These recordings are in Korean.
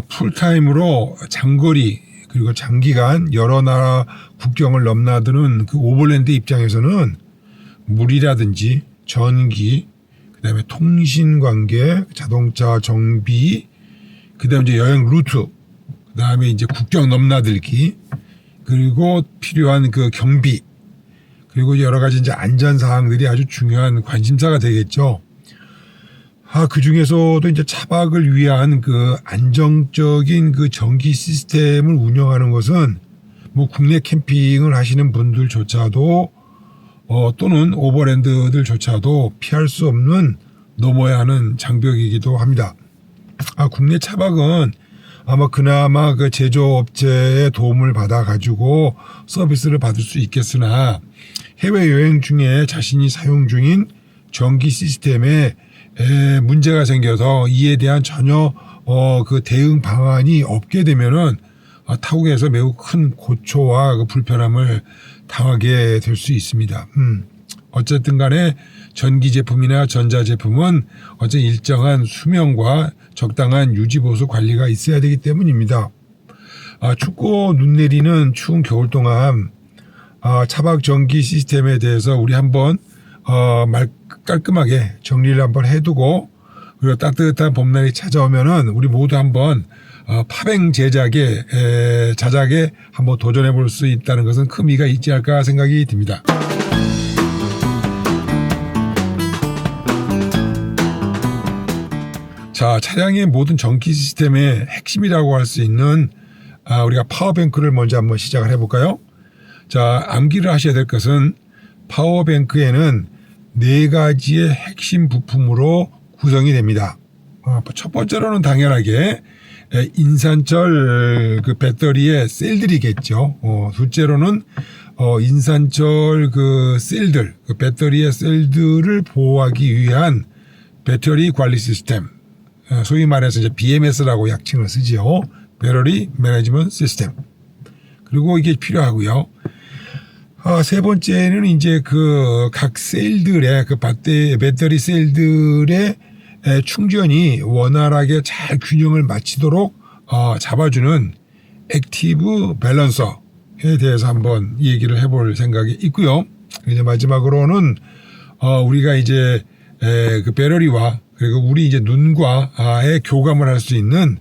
풀타임으로 장거리 그리고 장기간 여러 나라 국경을 넘나드는 그 오버랜드 입장에서는 물이라든지 전기, 그다음에 통신 관계, 자동차 정비, 그다음에 이제 여행 루트, 그다음에 이제 국경 넘나들기, 그리고 필요한 그 경비, 그리고 여러 가지 이제 안전 사항들이 아주 중요한 관심사가 되겠죠. 그 중에서도 이제 차박을 위한 그 안정적인 그 전기 시스템을 운영하는 것은 뭐 국내 캠핑을 하시는 분들조차도 또는 오버랜드들조차도 피할 수 없는 넘어야 하는 장벽이기도 합니다. 국내 차박은 아마 그나마 그 제조업체의 도움을 받아 가지고 서비스를 받을 수 있겠으나 해외 여행 중에 자신이 사용 중인 전기 시스템에 문제가 생겨서 이에 대한 전혀 그 대응 방안이 없게 되면은 타국에서 매우 큰 고초와 그 불편함을 당하게 될 수 있습니다. 어쨌든 간에 전기 제품이나 전자 제품은 어쨌든 일정한 수명과 적당한 유지 보수 관리가 있어야 되기 때문입니다. 춥고 눈 내리는 추운 겨울 동안 차박 전기 시스템에 대해서 우리 한번 깔끔하게 정리를 한번 해두고, 그리고 따뜻한 봄날이 찾아오면은 우리 모두 한번 파뱅 자작에 한번 도전해 볼 수 있다는 것은 큰 의미가 있지 않을까 생각이 듭니다. 자, 차량의 모든 전기 시스템의 핵심이라고 할 수 있는 우리가 파워뱅크를 먼저 한번 시작을 해볼까요? 자, 암기를 하셔야 될 것은 파워뱅크에는 4가지의 핵심 부품으로 구성이 됩니다. 첫 번째로는 당연하게 인산철 그 배터리의 셀들이겠죠. 둘째로는 인산철 그 셀들, 그 배터리의 셀들을 보호하기 위한 배터리 관리 시스템, 소위 말해서 이제 BMS라고 약칭을 쓰죠. 배터리 매니지먼트 시스템. 그리고 이게 필요하고요. 세 번째는 이제 그 각 셀들의 그 배터리 셀들의 충전이 원활하게 잘 균형을 맞추도록 잡아주는 액티브 밸런서에 대해서 한번 얘기를 해볼 생각이 있고요. 이제 마지막으로는 우리가 이제 그 배터리와 그리고 우리 이제 눈과의 교감을 할 수 있는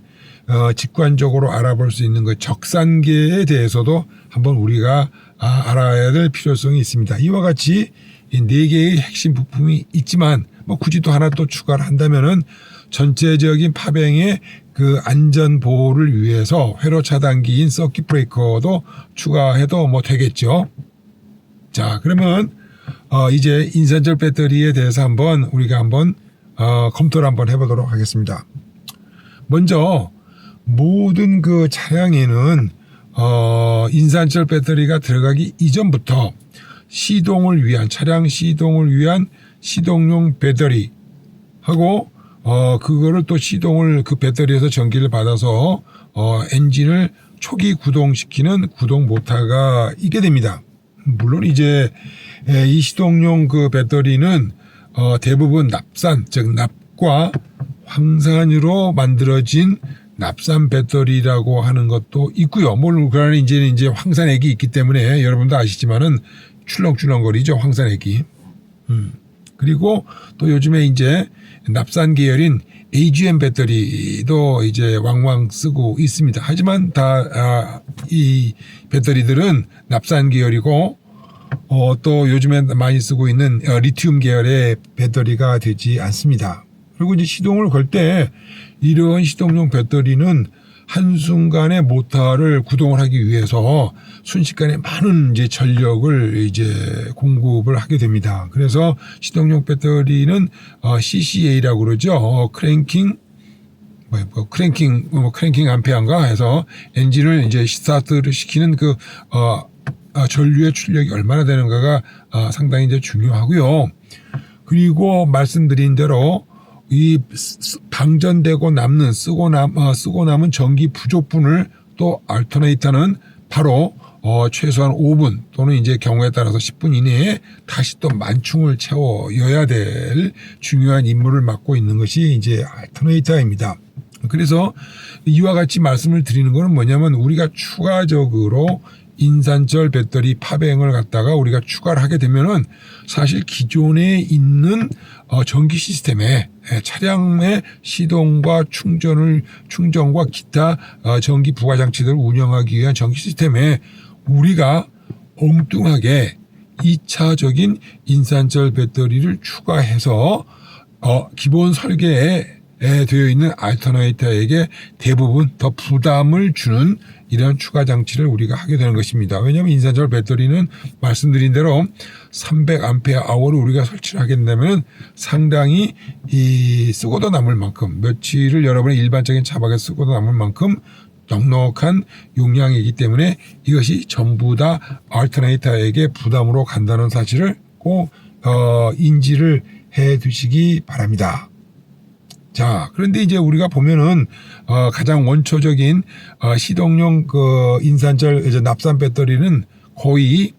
직관적으로 알아볼 수 있는 그 적산계에 대해서도 한번 우리가 알아야 될 필요성이 있습니다. 이와 같이 이 4개의 핵심 부품이 있지만 뭐 굳이 또 하나 또 추가를 한다면은 전체적인 파뱅의 그 안전 보호를 위해서 회로 차단기인 서킷 브레이커도 추가해도 뭐 되겠죠. 자, 그러면 이제 인산철 배터리에 대해서 우리가 한번 검토를 한번 해보도록 하겠습니다. 먼저 모든 그 차량에는 인산철 배터리가 들어가기 이전부터 차량 시동을 위한 시동용 배터리 하고 그거를 또 그 배터리에서 전기를 받아서 엔진을 초기 구동시키는 구동 모터가 있게 됩니다. 물론 이제 이 시동용 그 배터리는 대부분 납산, 즉 납과 황산으로 만들어진 납산 배터리라고 하는 것도 있고요. 물론 그러나 이제 황산액이 있기 때문에 여러분도 아시지만은 출렁출렁거리죠, 황산액이. 그리고 또 요즘에 이제 납산 계열인 AGM 배터리도 이제 왕왕 쓰고 있습니다. 하지만 이 배터리들은 납산 계열이고 또 요즘에 많이 쓰고 있는 리튬 계열의 배터리가 되지 않습니다. 그리고 이제 시동을 걸 때 이런 시동용 배터리는 한순간에 모터를 구동을 하기 위해서 순식간에 많은 이제 전력을 이제 공급을 하게 됩니다. 그래서 시동용 배터리는 CCA라고 그러죠. 크랭킹 암페어인가 해서 엔진을 이제 스타트를 시키는 그 전류의 출력이 얼마나 되는가가 상당히 이제 중요하고요. 그리고 말씀드린 대로 이 방전되고 쓰고 남은 전기 부족분을 또 알터네이터는 바로 최소한 5분 또는 이제 경우에 따라서 10분 이내에 다시 또 만충을 채워야 될 중요한 임무를 맡고 있는 것이 이제 알터네이터입니다. 그래서 이와 같이 말씀을 드리는 것은 뭐냐면 우리가 추가적으로 인산철 배터리 파뱅을 갖다가 우리가 추가를 하게 되면은 사실 기존에 있는 전기 시스템에 차량의 시동과 충전과 기타 전기 부가 장치들을 운영하기 위한 전기 시스템에 우리가 엉뚱하게 2차적인 인산철 배터리를 추가해서 기본 설계에 되어 있는 알터네이터에게 대부분 더 부담을 주는 이런 추가 장치를 우리가 하게 되는 것입니다. 왜냐하면 인산철 배터리는 말씀드린 대로 300Ah를 우리가 설치를 하게 된다면 상당히 쓰고도 남을 만큼 며칠을 여러분의 일반적인 차박에 쓰고도 남을 만큼 넉넉한 용량이기 때문에 이것이 전부 다 알터네이터에게 부담으로 간다는 사실을 꼭 인지를 해 두시기 바랍니다. 자, 그런데 이제 우리가 보면은 가장 원초적인 시동용 그 인산철 이제 납산 배터리는 거의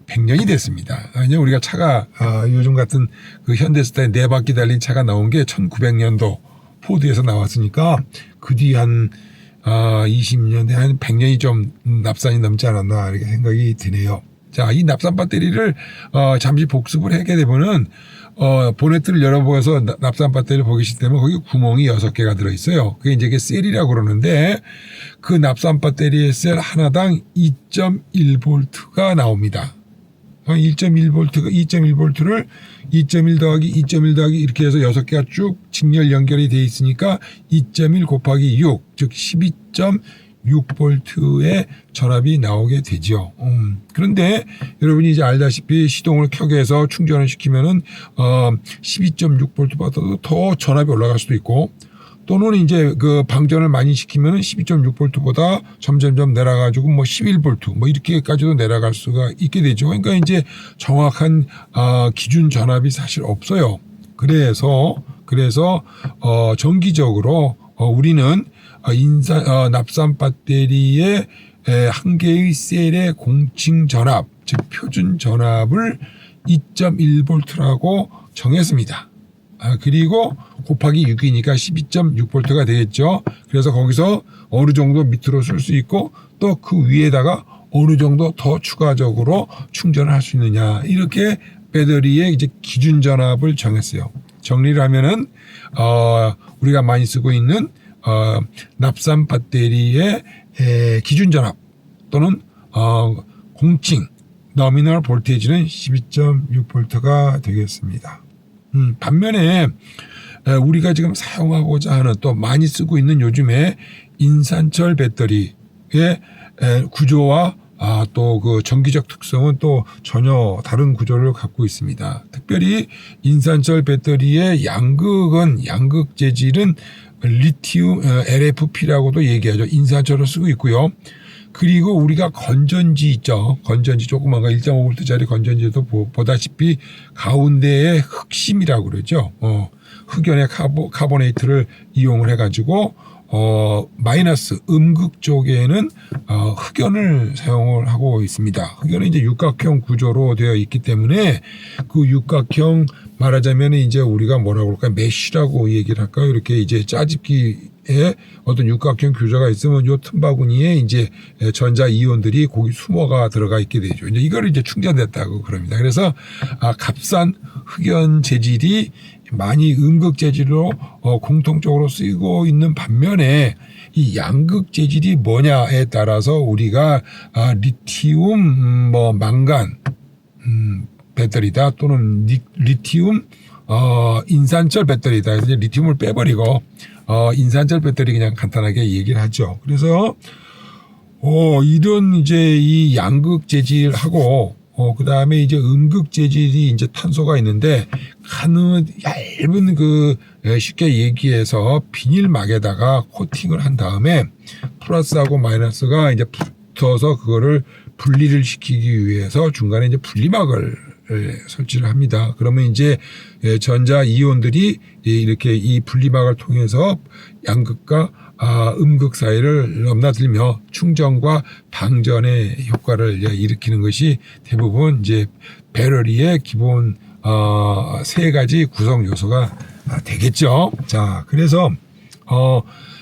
100년이 됐습니다. 왜냐면 우리가 차가 요즘 같은 그 현대스타일 4바퀴 달린 차가 나온 게 1900년도 포드에서 나왔으니까 그 뒤 한 20년, 한 100년이 좀 납산이 넘지 않았나 이렇게 생각이 드네요. 자, 이 납산 배터리를 잠시 복습을 하게 되면은 보네트를 열어보아서 납산 배터리를 보기 시작하면 거기 구멍이 6개가 들어있어요. 그게 이제 셀이라고 그러는데 그 납산 배터리의 셀 하나당 2.1V가 나옵니다. 2.1V를 2.1 더하기 2.1 더하기 이렇게 해서 6개가 쭉 직렬 연결이 돼 있으니까 2.1 곱하기 6, 즉 12.6V의 전압이 나오게 되죠. 그런데 여러분이 이제 알다시피 시동을 켜게 해서 충전을 시키면은 12.6V보다도 더 전압이 올라갈 수도 있고 또는 이제 그 방전을 많이 시키면은 12.6V보다 점점점 내려가지고 뭐 11V 뭐 이렇게까지도 내려갈 수가 있게 되죠. 그러니까 이제 정확한 기준 전압이 사실 없어요. 그래서 정기적으로 우리는 납산 배터리의 한 개의 셀의 공칭 전압, 즉 표준 전압을 2.1V라고 정했습니다. 그리고 곱하기 6이니까 12.6V가 되겠죠. 그래서 거기서 어느 정도 밑으로 쓸 수 있고 또 그 위에다가 어느 정도 더 추가적으로 충전을 할 수 있느냐. 이렇게 배터리의 이제 기준 전압을 정했어요. 정리를 하면은, 우리가 많이 쓰고 있는, 납산 배터리의 기준 전압 또는, 공칭, nominal voltage는 12.6V가 되겠습니다. 반면에 우리가 지금 사용하고자 하는 또 많이 쓰고 있는 요즘에 인산철 배터리의 구조와 또 그 전기적 특성은 또 전혀 다른 구조를 갖고 있습니다. 특별히 인산철 배터리의 양극 재질은 리튬 LFP라고도 얘기하죠. 인산철을 쓰고 있고요. 그리고 우리가 건전지 있죠. 건전지 조그만 거 1.5V짜리 건전지도 보다시피 가운데에 흑심이라고 그러죠. 흑연의 카보네이트를 이용을 해가지고 마이너스 음극 쪽에는 흑연을 사용을 하고 있습니다. 흑연은 이제 육각형 구조로 되어 있기 때문에 그 육각형 말하자면 이제 우리가 뭐라고 그럴까 메쉬라고 얘기를 할까요? 이렇게 이제 짜집기에 어떤 육각형 규조가 있으면 요 틈바구니에 이제 전자 이온들이 거기 숨어가 들어가 있게 되죠. 이제 이거를 이제 충전됐다고 그럽니다. 그래서 값싼 흑연 재질이 많이 음극 재질로 공통적으로 쓰이고 있는 반면에 이 양극 재질이 뭐냐에 따라서 우리가 리튬 망간 배터리다 또는 리튬 인산철 배터리다. 이제 리튬을 빼버리고 인산철 배터리 그냥 간단하게 얘기를 하죠. 그래서 이런 이제 이 양극 재질하고 그 다음에 이제 음극 재질이 이제 탄소가 있는데 가는 얇은 그 쉽게 얘기해서 비닐막에다가 코팅을 한 다음에 플러스하고 마이너스가 이제 붙어서 그거를 분리를 시키기 위해서 중간에 이제 분리막을 설치를 합니다. 그러면 이제 전자 이온들이 이렇게 이 분리막을 통해서 양극과 음극 사이를 넘나들며 충전과 방전의 효과를 일으키는 것이 대부분 이제 배터리의 기본 3가지 구성 요소가 되겠죠. 자, 그래서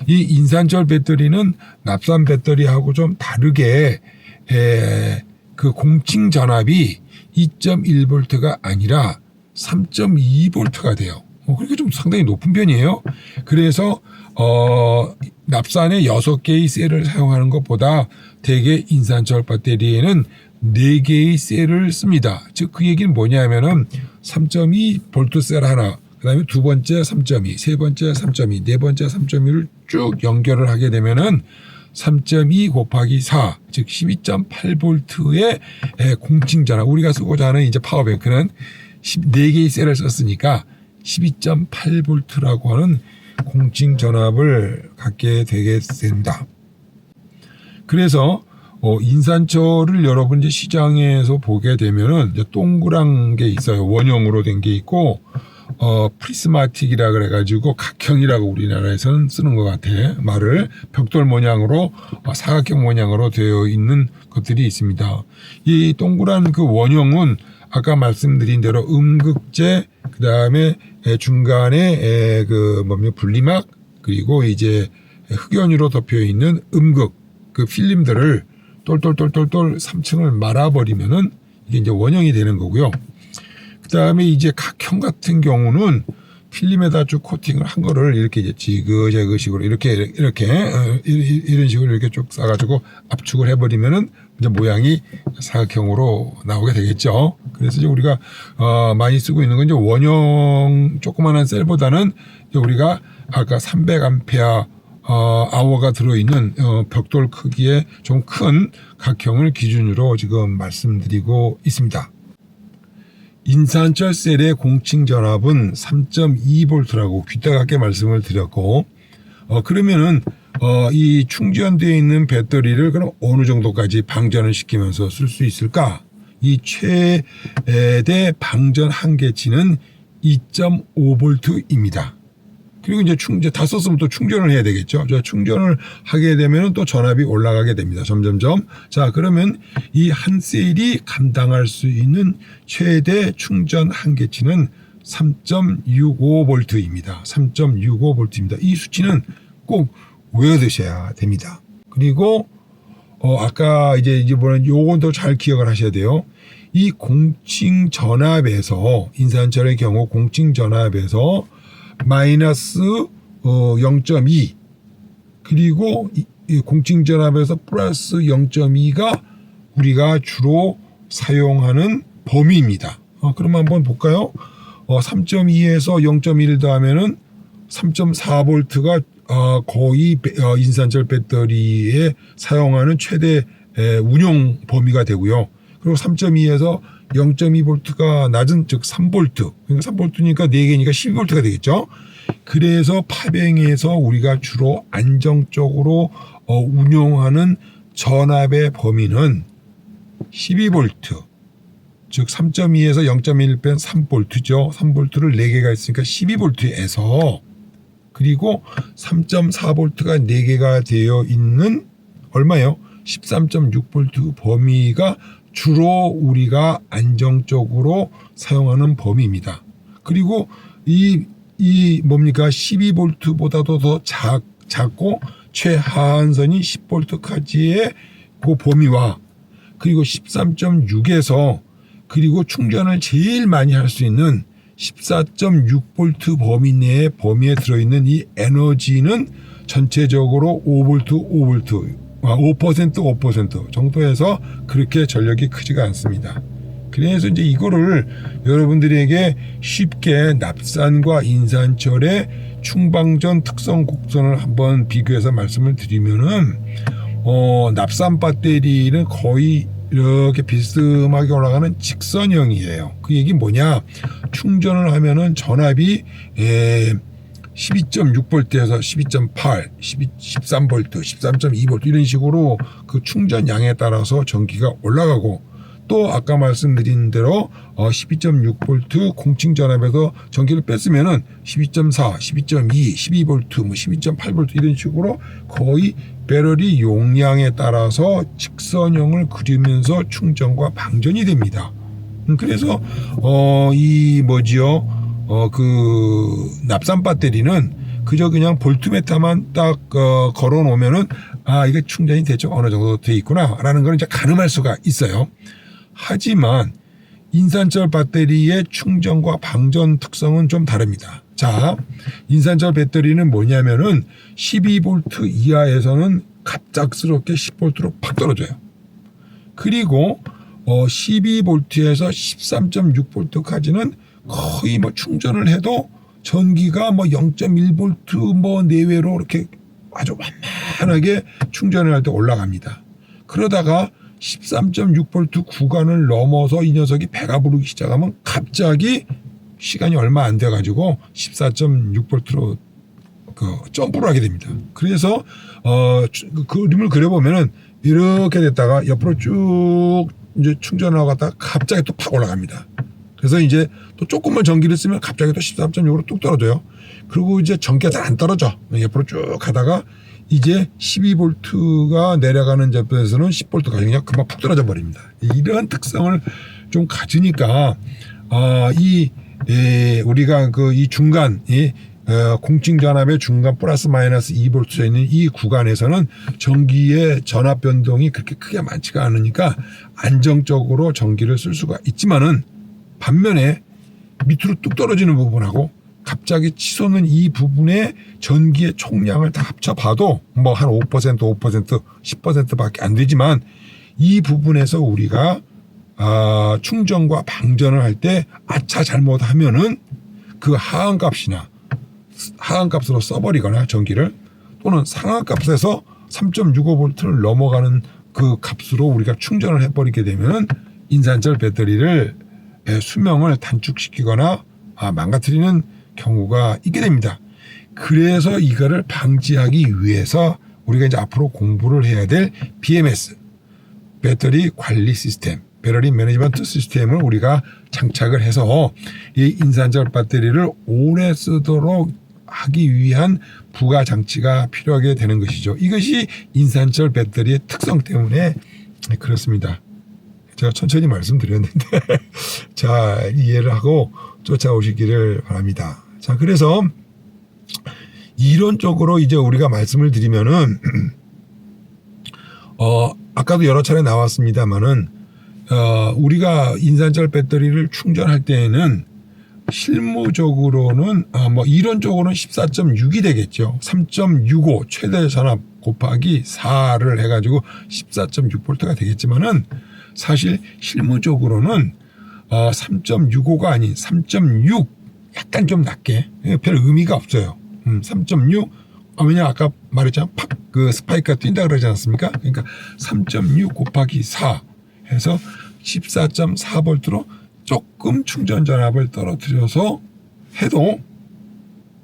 이 인산철 배터리는 납산 배터리하고 좀 다르게 그 공칭 전압이 2.1V가 아니라 3.2V가 돼요. 그러니까 좀 상당히 높은 편이에요. 그래서 납산의 6개의 셀을 사용하는 것보다 대개 인산철 배터리에는 4개의 셀을 씁니다. 즉 그 얘기는 뭐냐면은 3.2V 셀 하나, 그 다음에 두 번째 3.2, 세 번째 3.2, 네 번째 3.2를 쭉 연결을 하게 되면은 3.2 곱하기 4, 즉 12.8V의 공칭 전압, 우리가 쓰고자 하는 이제 파워뱅크는 4개의 셀을 썼으니까 12.8V라고 하는 공칭 전압을 갖게 되게 됩니다. 그래서 인산철을 여러분 이제 시장에서 보게 되면은 이제 동그란 게 있어요. 원형으로 된 게 있고 프리스마틱이라 그래가지고 각형이라고 우리나라에서는 쓰는 것 같아. 말을 벽돌 모양으로 사각형 모양으로 되어 있는 것들이 있습니다. 이 동그란 그 원형은 아까 말씀드린 대로 음극재, 그 다음에 중간에 그 분리막, 그리고 이제 흑연유로 덮여 있는 음극 그 필름들을 똘똘똘똘똘 3층을 말아버리면은 이게 이제 원형이 되는 거고요. 그 다음에 이제 각형 같은 경우는 필름에다 쭉 코팅을 한 거를 이렇게 이제 지그재그식으로 이런 식으로 이렇게 쭉 싸가지고 압축을 해버리면은 이제 모양이 사각형으로 나오게 되겠죠. 그래서 이제 우리가 많이 쓰고 있는 건 이제 원형 조그만한 셀보다는 이제 우리가 아까 300A 아워가 들어있는 벽돌 크기의 좀 큰 각형을 기준으로 지금 말씀드리고 있습니다. 인산철 셀의 공칭 전압은 3.2V라고 귀따갑게 말씀을 드렸고, 그러면은 이 충전되어 있는 배터리를 그럼 어느 정도까지 방전을 시키면서 쓸 수 있을까? 이 최대 방전 한계치는 2.5V입니다. 그리고 이제 다 썼으면 또 충전을 해야 되겠죠. 충전을 하게 되면 또 전압이 올라가게 됩니다. 점점점. 자, 그러면 이 한 셀이 감당할 수 있는 최대 충전 한계치는 3.65V입니다. 3.65V입니다. 이 수치는 꼭 외워두셔야 됩니다. 그리고 아까 이번엔 요건도 잘 기억을 하셔야 돼요. 이 공칭 전압에서 인산철의 경우 공칭 전압에서 마이너스 0.2 그리고 이 공칭 전압에서 플러스 0.2가 우리가 주로 사용하는 범위입니다. 그럼 한번 볼까요? 3.2에서 0.1 더하면은 3.4V가 거의 인산철 배터리에 사용하는 최대 운용 범위가 되고요. 그리고 3.2에서 0.2V가 낮은 즉 3V, 그러니까 3V니까 4개니까 12V가 되겠죠. 그래서 파뱅에서 우리가 주로 안정적으로 운용하는 전압의 범위는 12V, 즉 3.2에서 0.1 뺀 3V죠. 3V를 4개가 있으니까 12V에서 그리고 3.4V가 4개가 되어 있는 얼마예요? 13.6V 범위가 주로 우리가 안정적으로 사용하는 범위입니다. 그리고 이 뭡니까? 12V보다도 더 작고 최하한선이 10V까지의 그 범위와 그리고 13.6에서 그리고 충전을 제일 많이 할 수 있는 14.6V 범위 내의 범위에 들어있는 이 에너지는 전체적으로 5% 정도에서 그렇게 전력이 크지가 않습니다. 그래서 이제 이거를 여러분들에게 쉽게 납산과 인산철의 충방전 특성 곡선을 한번 비교해서 말씀을 드리면은 납산 배터리는 거의 이렇게 비스듬하게 올라가는 직선형이에요. 그 얘기 뭐냐? 충전을 하면은 전압이 12.6V에서 12.8, 13V, 13.2V 이런 식으로 그 충전량에 따라서 전기가 올라가고 또 아까 말씀드린 대로 12.6V 공칭 전압에서 전기를 뺐으면은 12.4, 12.2, 12V, 뭐 12.8V 이런 식으로 거의 배터리 용량에 따라서 직선형을 그리면서 충전과 방전이 됩니다. 그래서 그 납산 배터리는 그저 그냥 볼트미터만 딱 걸어 놓으면은 이게 충전이 됐죠. 어느 정도 돼 있구나라는 걸 이제 가늠할 수가 있어요. 하지만 인산철 배터리의 충전과 방전 특성은 좀 다릅니다. 자, 인산철 배터리는 뭐냐면은 12V 이하에서는 갑작스럽게 10V로 팍 떨어져요. 그리고 12V에서 13.6V까지는 거의 뭐 충전을 해도 전기가 뭐 0.1V 뭐 내외로 이렇게 아주 완만하게 충전을 할 때 올라갑니다. 그러다가 13.6V 구간을 넘어서 이 녀석이 배가 부르기 시작하면 갑자기 시간이 얼마 안 돼가지고 14.6V로 점프를 하게 됩니다. 그래서 그림을 그려보면은 이렇게 됐다가 옆으로 쭉 이제 충전하고 갔다가 갑자기 또 팍 올라갑니다. 그래서 이제 또 조금만 전기를 쓰면 갑자기 또 13.6으로 뚝 떨어져요. 그리고 이제 전기가 잘 안 떨어져. 옆으로 쭉 가다가 이제 12V가 내려가는 접에서는 10V가 그냥 금방 푹 떨어져 버립니다. 이러한 특성을 좀 가지니까 우리가 이 중간 공칭전압의 중간 플러스 마이너스 2V에 있는 이 구간에서는 전기의 전압 변동이 그렇게 크게 많지가 않으니까 안정적으로 전기를 쓸 수가 있지만은 반면에 밑으로 뚝 떨어지는 부분하고 갑자기 치솟는 이 부분의 전기의 총량을 다 합쳐봐도 뭐 한 5%, 10%밖에 안 되지만 이 부분에서 우리가 충전과 방전을 할 때 잘못하면은 그 하한값으로 써버리거나 전기를 또는 상한값에서 3.65V를 넘어가는 그 값으로 우리가 충전을 해버리게 되면은 인산철 배터리를 수명을 단축시키거나 망가뜨리는 경우가 있게 됩니다. 그래서 이거를 방지하기 위해서 우리가 이제 앞으로 공부를 해야 될 BMS, 배터리 관리 시스템, 배터리 매니지먼트 시스템을 우리가 장착을 해서 이 인산철 배터리를 오래 쓰도록 하기 위한 부가 장치가 필요하게 되는 것이죠. 이것이 인산철 배터리의 특성 때문에 그렇습니다. 제가 천천히 말씀드렸는데 자, 이해를 하고 쫓아오시기를 바랍니다. 자, 그래서 이론적으로 이제 우리가 말씀을 드리면은 아까도 여러 차례 나왔습니다만은 우리가 인산철 배터리를 충전할 때에는 실무적으로는 뭐 이론적으로는 14.6이 되겠죠. 3.65 최대 전압 곱하기 4를 해가지고 14.6V가 되겠지만은 사실 실무적으로는 3.65가 아닌 3.6 약간 좀 낮게 별 의미가 없어요. 3.6 왜냐 아까 말했잖아 그 스파이크가 뛴다 그러지 않았습니까? 그러니까 3.6 곱하기 4 해서 14.4V로 조금 충전 전압을 떨어뜨려서 해도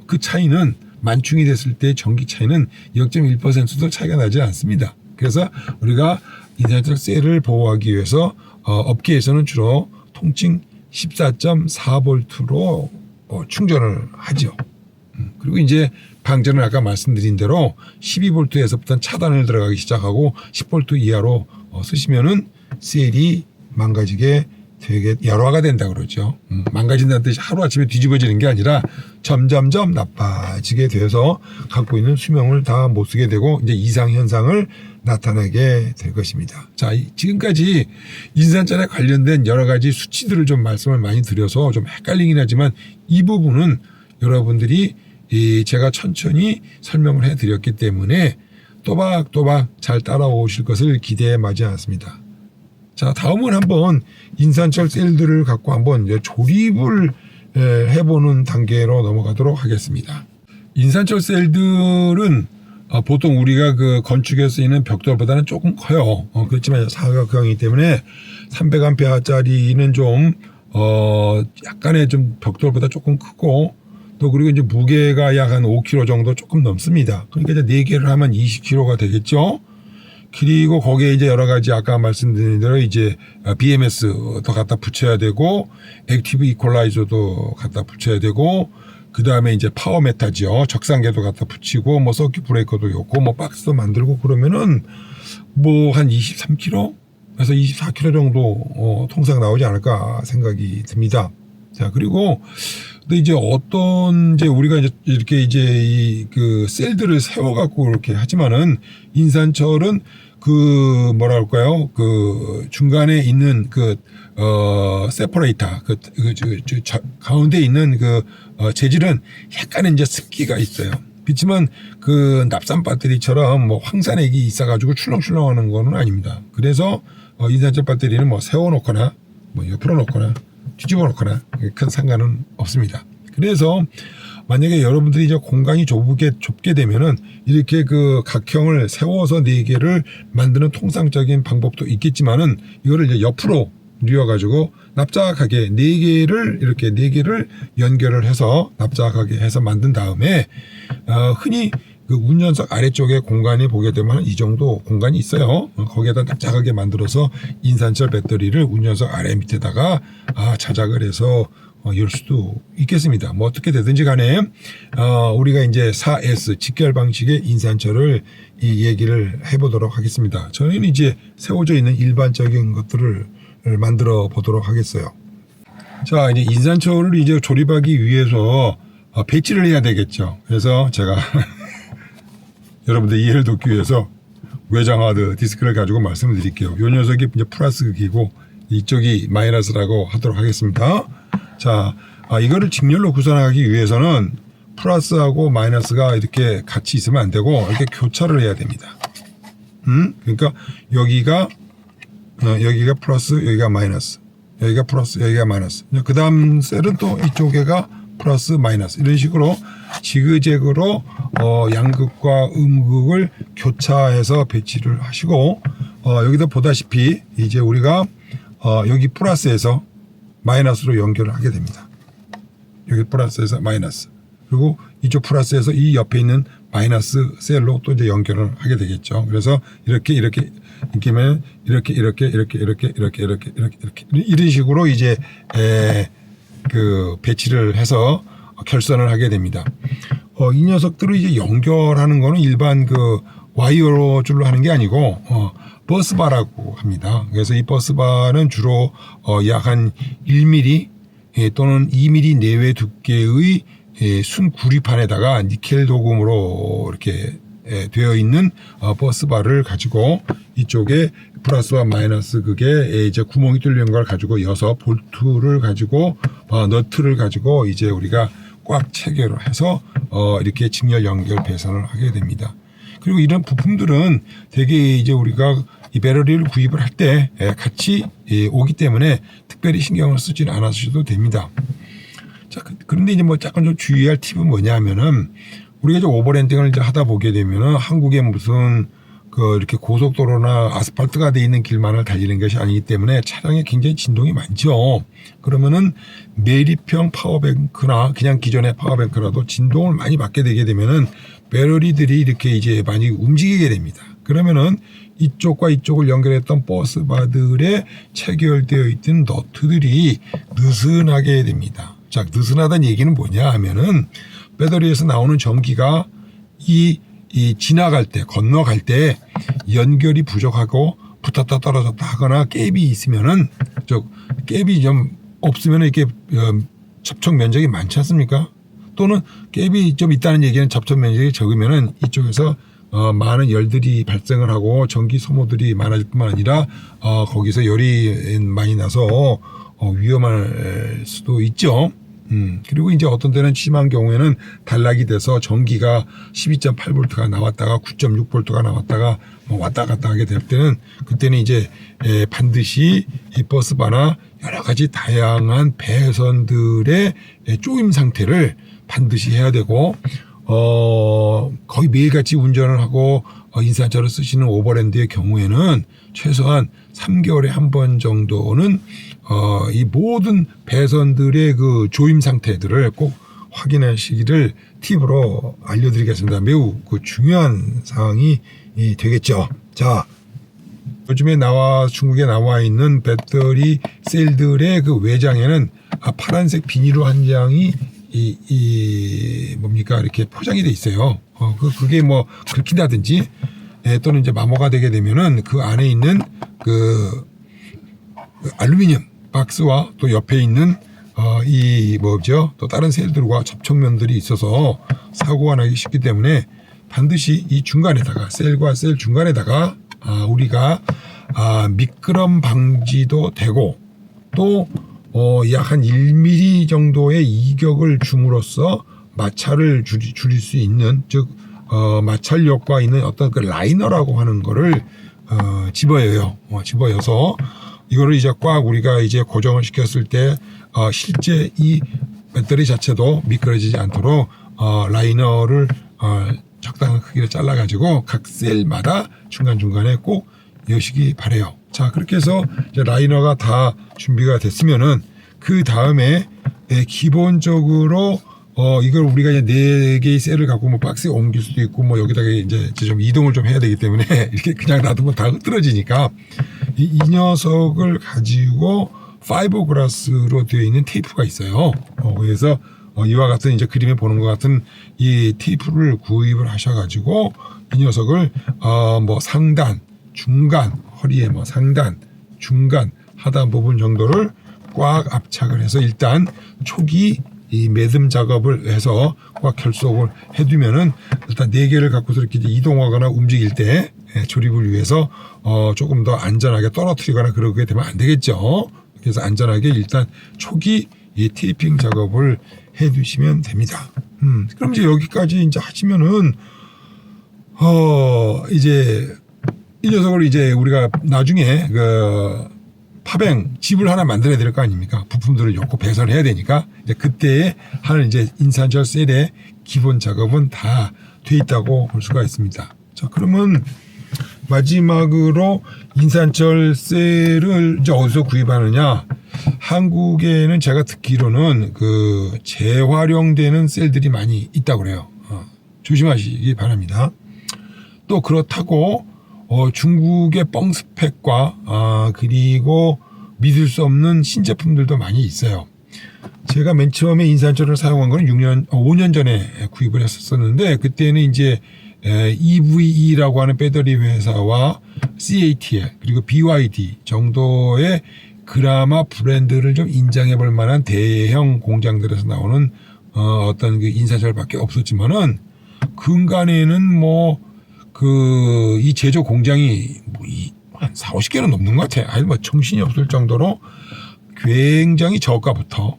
그 차이는 만충이 됐을 때 전기 차이는 0.1%도 차이가 나지 않습니다. 그래서 우리가 인산철 셀을 보호하기 위해서 업계에서는 주로 통칭 14.4V로 충전을 하죠. 그리고 이제 방전을 아까 말씀드린 대로 12V에서부터 차단을 들어가기 시작하고 10V 이하로 쓰시면은 셀이 망가지게 되게 열화가 된다 그러죠. 망가진다는 뜻이 하루아침에 뒤집어지는 게 아니라 점점점 나빠지게 돼서 갖고 있는 수명을 다 못 쓰게 되고 이제 이상 현상을 나타내게 될 것입니다. 자, 지금까지 인산철에 관련된 여러 가지 수치들을 좀 말씀을 많이 드려서 좀 헷갈리긴 하지만 이 부분은 여러분들이 제가 천천히 설명을 해드렸기 때문에 또박또박 잘 따라오실 것을 기대해 마지 않습니다. 자, 다음은 한번 인산철 셀들을 갖고 한번 조립을 해보는 단계로 넘어가도록 하겠습니다. 인산철 셀들은 보통 우리가 그 건축에 쓰이는 벽돌보다는 조금 커요. 그렇지만 사각형이기 때문에 300A짜리는 좀 약간의 좀 벽돌보다 조금 크고 또 그리고 이제 무게가 약 한 5kg 정도 조금 넘습니다. 그러니까 이제 4개를 하면 20kg가 되겠죠. 그리고 거기에 이제 여러 가지 아까 말씀드린 대로 이제 BMS도 갖다 붙여야 되고 액티브 이퀄라이저도 갖다 붙여야 되고 그 다음에 이제 파워 메타죠. 적상계도 갖다 붙이고 뭐 서킷 브레이커도 있고 뭐 박스도 만들고 그러면은 뭐 한 23kg 에서 24kg 정도 통상 나오지 않을까 생각이 듭니다. 자, 그리고 근데 이제 이제 우리가 이제 이렇게 이제 이 그 셀들을 세워갖고 이렇게 하지만은 인산철은 그 뭐라 할까요? 그 중간에 있는 세퍼레이터 가운데 있는 재질은 약간은 이제 습기가 있어요. 그렇지만 그 납산 배터리처럼 뭐 황산액이 있어가지고 출렁출렁하는 거는 아닙니다. 그래서 인산철 배터리는 뭐 세워놓거나 뭐 옆으로 놓거나 뒤집어 놓거나 큰 상관은 없습니다. 그래서 만약에 여러분들이 이제 공간이 좁게 되면은 이렇게 그 각형을 세워서 4개를 만드는 통상적인 방법도 있겠지만은 이거를 이제 옆으로 뉘어가지고 납작하게 4개를 이렇게 4개를 연결을 해서 납작하게 해서 만든 다음에 흔히 그 운전석 아래쪽에 공간이 보게 되면 이 정도 공간이 있어요. 거기에다 납작하게 만들어서 인산철 배터리를 운전석 아래 밑에다가 자작을 해서 열 수도 있겠습니다. 뭐 어떻게 되든지 간에 우리가 이제 4S 직결 방식의 인산철을 이 얘기를 해보도록 하겠습니다. 저는 이제 세워져 있는 일반적인 것들을 만들어 보도록 하겠어요. 자, 이제 인산철을 이제 조립하기 위해서 배치를 해야 되겠죠. 그래서 제가 여러분들 이해를 돕기 위해서 외장 하드 디스크를 가지고 말씀을 드릴게요. 이 녀석이 이제 플러스 극이고 이쪽이 마이너스라고 하도록 하겠습니다. 자, 이거를 직렬로 구성하기 위해서는 플러스하고 마이너스가 이렇게 같이 있으면 안 되고 이렇게 교차를 해야 됩니다. 그러니까 여기가 플러스, 여기가 마이너스, 여기가 플러스, 여기가 마이너스. 그 다음 셀은 또 이쪽에가 플러스, 마이너스. 이런 식으로 지그재그로 양극과 음극을 교차해서 배치를 하시고 여기다 보다시피 이제 우리가 여기 플러스에서 마이너스로 연결을 하게 됩니다. 여기 플러스에서 마이너스. 그리고 이쪽 플러스에서 이 옆에 있는 마이너스 셀로 또 이제 연결을 하게 되겠죠. 그래서 이렇게 이런 식으로 이제 그 배치를 해서 결선을 하게 됩니다. 이 녀석들을 이제 연결하는 거는 일반 그 와이어 줄로 하는 게 아니고 버스바라고 합니다. 그래서 이 버스바는 주로 약 한 1mm 또는 2mm 내외 두께의 순 구리판에다가 니켈 도금으로 이렇게 되어 있는 버스바를 가지고 이쪽에 플러스와 마이너스 그게 이제 구멍이 뚫린 걸 가지고 여서 볼트를 가지고 너트를 가지고 이제 우리가 꽉 체결을 해서 이렇게 직렬 연결 배선을 하게 됩니다. 그리고 이런 부품들은 되게 이제 우리가 이 배터리를 구입을 할 때 같이 오기 때문에 특별히 신경을 쓰지는 않으셔도 됩니다. 자, 그런데 이제 뭐 약간 좀 주의할 팁은 뭐냐 하면은 우리가 이제 오버랜딩을 이제 하다 보게 되면은 한국에 무슨 이렇게 고속도로나 아스팔트가 돼 있는 길만을 달리는 것이 아니기 때문에 차량에 굉장히 진동이 많죠. 그러면은 내리평 파워뱅크나 그냥 기존의 파워뱅크라도 진동을 많이 받게 되게 되면은 배터리들이 이렇게 이제 많이 움직이게 됩니다. 그러면은 이쪽과 이쪽을 연결했던 버스바들에 체결되어 있던 너트들이 느슨하게 됩니다. 자, 느슨하다는 얘기는 뭐냐 하면은 배터리에서 나오는 전기가 이 지나갈 때, 건너갈 때 연결이 부족하고 붙었다 떨어졌다 하거나 갭이 있으면은 갭이 좀 없으면 이렇게 접촉 면적이 많지 않습니까? 또는 갭이 좀 있다는 얘기는 접촉 면적이 적으면은 이쪽에서 많은 열들이 발생을 하고 전기 소모들이 많아질 뿐만 아니라 거기서 열이 많이 나서 위험할 수도 있죠. 그리고 이제 어떤 때는 심한 경우에는 단락이 돼서 전기가 12.8V가 나왔다가 9.6V가 나왔다가 왔다 갔다 하게 될 때는 그때는 이제 반드시 이 버스바나 여러 가지 다양한 배선들의 조임 상태를 반드시 해야 되고 거의 매일같이 운전을 하고 인산철을 쓰시는 오버랜드의 경우에는 최소한 3개월에 한 번 정도는 이 모든 배선들의 그 조임 상태들을 꼭 확인하시기를 팁으로 알려드리겠습니다. 매우 그 중요한 사항이 되겠죠. 자, 요즘에 중국에 나와 있는 배터리 셀들의 그 외장에는 파란색 비닐로 한 장이 뭡니까 이렇게 포장이 돼 있어요. 그게 뭐 긁힌다든지 또는 이제 마모가 되게 되면은 그 안에 있는 그 알루미늄 박스와 또 옆에 있는 이 뭐죠? 또 다른 셀들과 접촉면들이 있어서 사고가 나기 쉽기 때문에 반드시 이 중간에다가 셀과 셀 중간에다가 우리가 미끄럼 방지도 되고 또 약 한 1mm 정도의 이격을 줌으로써 마찰을 줄일 수 있는 즉 마찰 효과 있는 어떤 그 라이너라고 하는 거를 집어여요. 집어여서 이거를 이제 꽉 우리가 이제 고정을 시켰을 때 실제 이 배터리 자체도 미끄러지지 않도록 라이너를 적당한 크기로 잘라 가지고 각 셀마다 중간중간에 꼭 여시기 바래요. 자, 그렇게 해서 이제 라이너가 다 준비가 됐으면은 그 다음에 기본적으로 이걸 우리가 이제 4개의 셀을 갖고 뭐 박스에 옮길 수도 있고 뭐 여기다가 이제 좀 이동을 좀 해야 되기 때문에 이렇게 그냥 놔두면 다 흐트러지니까 이 녀석을 가지고 파이버그라스로 되어 있는 테이프가 있어요. 그래서 이와 같은 이제 그림에 보는 것 같은 이 테이프를 구입을 하셔가지고 이 녀석을 뭐 상단, 중간, 허리에 뭐 상단, 중간, 하단 부분 정도를 꽉 압착을 해서 일단 초기 이 매듭 작업을 해서 꽉 결속을 해두면은 일단 4개를 갖고서 이렇게 이동하거나 움직일 때 조립을 위해서 조금 더 안전하게 떨어뜨리거나 그러게 되면 안 되겠죠. 그래서 안전하게 일단 초기 이 테이핑 작업을 해두시면 됩니다. 그럼 이제 여기까지 이제 하시면은 이제 이 녀석을 이제 우리가 나중에 그 파뱅 집을 하나 만들어야 될 거 아닙니까? 부품들을 엮고 배선을 해야 되니까 이제 그때에 하는 이제 인산철 셀의 기본 작업은 다 돼 있다고 볼 수가 있습니다. 자, 그러면 마지막으로 인산철 셀을 이제 어디서 구입하느냐? 한국에는 제가 듣기로는 그 재활용되는 셀들이 많이 있다고 그래요. 조심하시기 바랍니다. 또 그렇다고 중국의 뻥스펙과 그리고 믿을 수 없는 신제품들도 많이 있어요. 제가 맨 처음에 인산철을 사용한 거는 5년 전에 구입을 했었는데 그때는 이제 EVE라고 하는 배터리 회사와 CATL 그리고 BYD 정도의 그나마 브랜드를 좀 인정해 볼 만한 대형 공장들에서 나오는 어떤 그 인산철밖에 없었지만은 근간에는 뭐 이 제조 공장이 한 40-50개는 넘는 것 같아. 아니 뭐 정신이 없을 정도로 굉장히 저가부터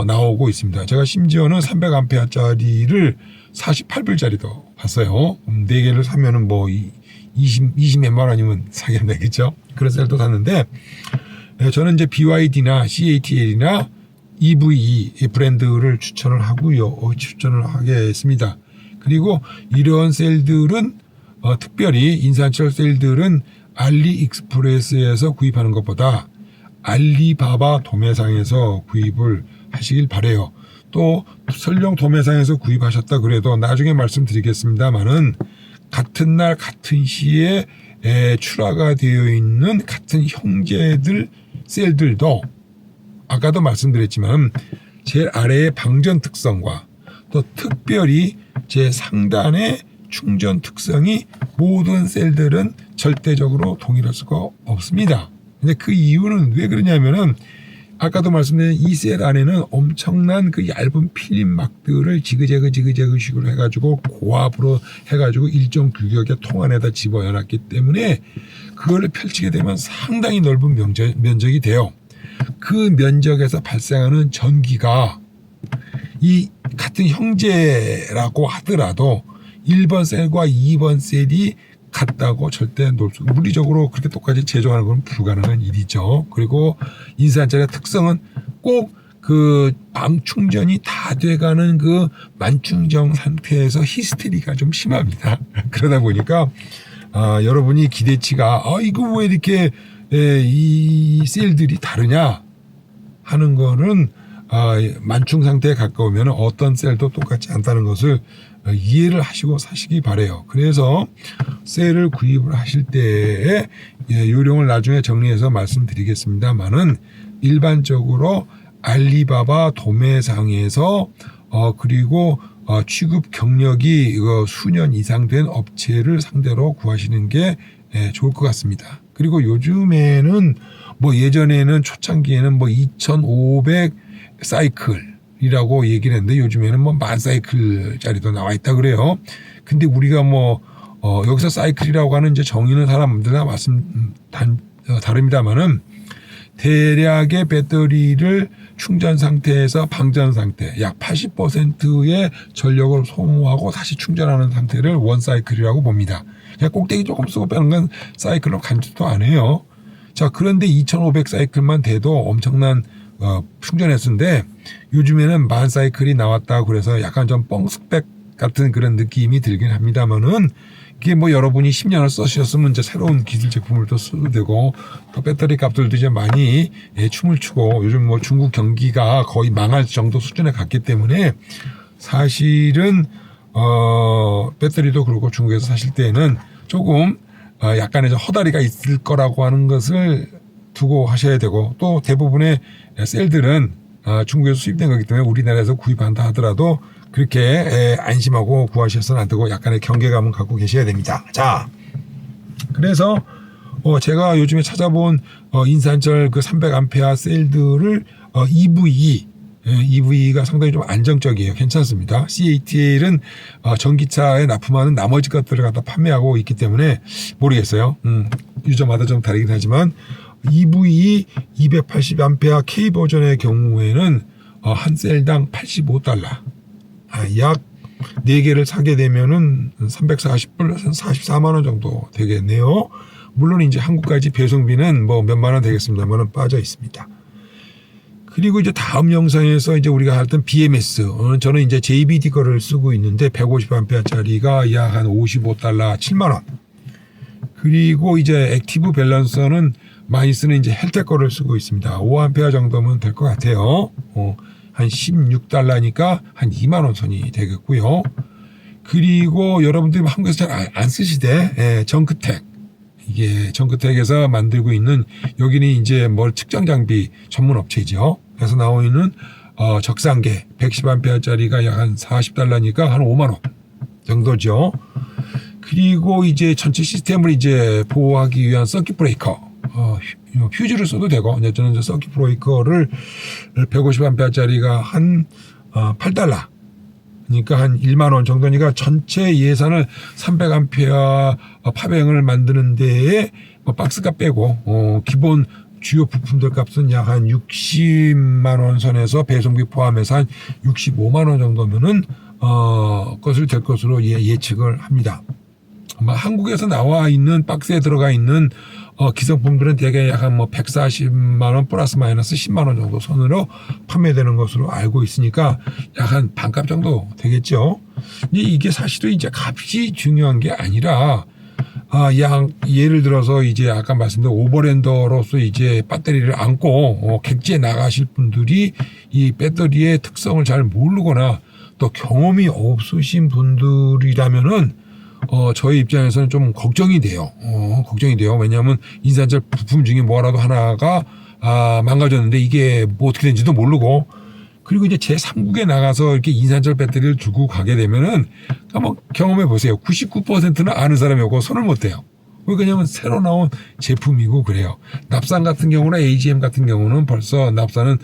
나오고 있습니다. 제가 심지어는 300A짜리를 48불짜리도 봤어요. 4개를 사면은 뭐 20 몇만 원이면 사게 되겠죠. 그런 셀도 샀는데 저는 이제 BYD나 CATL이나 EVE 브랜드를 추천을 하겠습니다. 그리고 이런 셀들은 특별히 인산철 셀들은 알리익스프레스에서 구입하는 것보다 알리바바 도매상에서 구입을 하시길 바래요. 또 설령 도매상에서 구입하셨다 그래도 나중에 말씀드리겠습니다만은 같은 날 같은 시에 출하가 되어 있는 같은 형제들 셀들도 아까도 말씀드렸지만 제일 아래의 방전 특성과 또 특별히 제 상단의 충전 특성이 모든 셀들은 절대적으로 동일할 수가 없습니다. 근데 그 이유는 왜 그러냐면은 아까도 말씀드린 이 셀 안에는 엄청난 그 얇은 필름막들을 지그재그 식으로 해가지고 고압으로 해가지고 일정 규격의 통 안에다 집어넣었기 때문에 그걸 펼치게 되면 상당히 넓은 면적이 돼요. 그 면적에서 발생하는 전기가 이 같은 형제라고 하더라도 1번 셀과 2번 셀이 같다고 절대 물리적으로 그렇게 똑같이 제조하는 건 불가능한 일이죠. 그리고 인산철의 특성은 꼭 그 방충전이 다 돼가는 그 만충전 상태에서 히스테리가 좀 심합니다. 그러다 보니까 여러분이 기대치가 이거 왜 이렇게 이 셀들이 다르냐 하는 거는 만충 상태에 가까우면 어떤 셀도 똑같지 않다는 것을 이해를 하시고 사시기 바래요. 그래서 셀을 구입을 하실 때에 요령을 나중에 정리해서 말씀드리겠습니다만은 일반적으로 알리바바 도매상에서 그리고 취급 경력이 수년 이상 된 업체를 상대로 구하시는 게 좋을 것 같습니다. 그리고 요즘에는 뭐 예전에는 초창기에는 뭐 2,500 사이클이라고 얘기를 했는데 요즘에는 뭐 10,000사이클짜리도 나와 있다 그래요. 근데 우리가 여기서 사이클이라고 하는 이제 정의는 사람들마다 다릅니다만은 대략의 배터리를 충전 상태에서 방전 상태 약 80%의 전력을 소모하고 다시 충전하는 상태를 원 사이클이라고 봅니다. 그냥 꼭대기 조금 쓰고 빼는 건 사이클로 간주도 안 해요. 자, 그런데 2,500 사이클만 돼도 엄청난 충전했는데 요즘에는 10,000 사이클이 나왔다고 그래서 약간 좀 뻥스펙 같은 그런 느낌이 들긴 합니다만은 이게 여러분이 10년을 쓰셨으면 이제 새로운 기술 제품을 또 써도 되고 또 배터리 값들도 이제 많이 춤을 추고 요즘 중국 경기가 거의 망할 정도 수준에 갔기 때문에 사실은 배터리도 그렇고 중국에서 사실 때에는 조금 약간의 허다리가 있을 거라고 하는 것을 두고 하셔야 되고 또 대부분의 셀들은 중국에서 수입된 거기 때문에 우리나라에서 구입한다 하더라도 그렇게 안심하고 구하셔서는 안 되고 약간의 경계감을 갖고 계셔야 됩니다. 자, 그래서 제가 요즘에 찾아본 인산철 그 300A 셀들을 EV가 상당히 좀 안정적이에요. 괜찮습니다. CATL은 전기차에 납품하는 나머지 것들을 갖다 판매하고 있기 때문에 모르겠어요. 유저마다 좀 다르긴 하지만 EV 280A K 버전의 경우에는 한 셀당 $85. 약 4개를 사게 되면은 340불, 44만 원 정도 되겠네요. 물론 이제 한국까지 배송비는 몇만 원 되겠습니다만은 빠져 있습니다. 그리고 이제 다음 영상에서 이제 우리가 했던 BMS, 저는 이제 JBD 거를 쓰고 있는데 150A짜리가 약 한 $55, 7만 원. 그리고 이제 액티브 밸런서는 많이 쓰는 이제 헬텍 거를 쓰고 있습니다. 5A 정도면 될 것 같아요. 한 $16니까 한 2만 원 선이 되겠고요. 그리고 여러분들이 한국에서 잘 안 쓰시대 정크텍. 이게 정크텍에서 만들고 있는 여기는 이제 측정 장비 전문 업체죠. 그래서 나오고 있는 적상계 110A짜리가 약 한 $40니까 한 5만 원 정도죠. 그리고 이제 전체 시스템을 이제 보호하기 위한 서킷 브레이커. 휴지를 써도 되고, 저는 서킷 브레이커를 150A짜리가 한 $8. 그러니까 한 1만 원 정도니까 전체 예산을 300A 파뱅을 만드는 데에 박스값 빼고, 기본 주요 부품들 값은 약 한 60만 원 선에서 배송비 포함해서 한 65만 원 정도면은, 것을 될 것으로 예측을 합니다. 아마 한국에서 나와 있는 박스에 들어가 있는 기성품들은 대개 약 한 140만 원 플러스 마이너스 10만 원 정도 선으로 판매되는 것으로 알고 있으니까 약 한 반값 정도 되겠죠. 이게 사실은 이제 값이 중요한 게 아니라 예를 들어서 이제 아까 말씀드린 오버랜더로서 이제 배터리를 안고 객지에 나가실 분들이 이 배터리의 특성을 잘 모르거나 또 경험이 없으신 분들이라면은 저희 입장에서는 좀 걱정이 돼요. 왜냐하면 인산철 부품 중에 뭐라도 하나가 망가졌는데 이게 어떻게 된지도 모르고 그리고 이제 제3국에 나가서 이렇게 인산철 배터리를 두고 가게 되면은 한번 경험해 보세요. 99%는 아는 사람이 없고 손을 못 대요. 왜냐하면 새로 나온 제품이고 그래요. 납산 같은 경우나 AGM 같은 경우는 벌써 납산은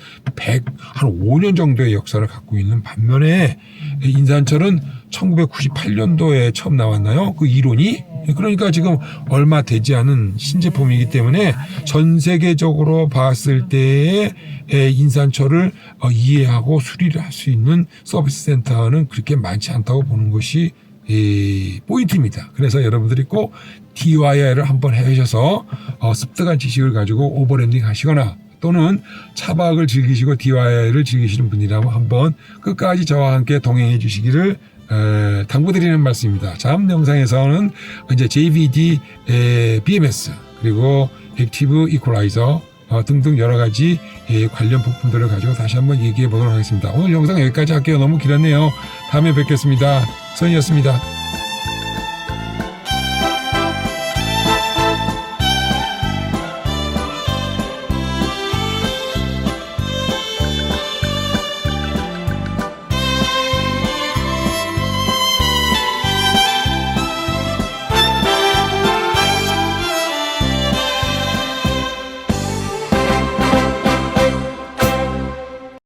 한 5년 정도의 역사를 갖고 있는 반면에 인산철은 1998년도에 처음 나왔나요? 그 이론이? 그러니까 지금 얼마 되지 않은 신제품이기 때문에 전 세계적으로 봤을 때의 인산철을 이해하고 수리를 할 수 있는 서비스 센터는 그렇게 많지 않다고 보는 것이 포인트입니다. 그래서 여러분들이 꼭 DIY를 한번 해보셔서 습득한 지식을 가지고 오버랜딩 하시거나 또는 차박을 즐기시고 DIY를 즐기시는 분이라면 한번 끝까지 저와 함께 동행해 주시기를 당부드리는 말씀입니다. 다음 영상에서는 이제 JVD, BMS 그리고 액티브 이퀄라이저 등등 여러 가지 관련 부품들을 가지고 다시 한번 얘기해 보도록 하겠습니다. 오늘 영상 여기까지 할게요. 너무 길었네요. 다음에 뵙겠습니다. 선이었습니다.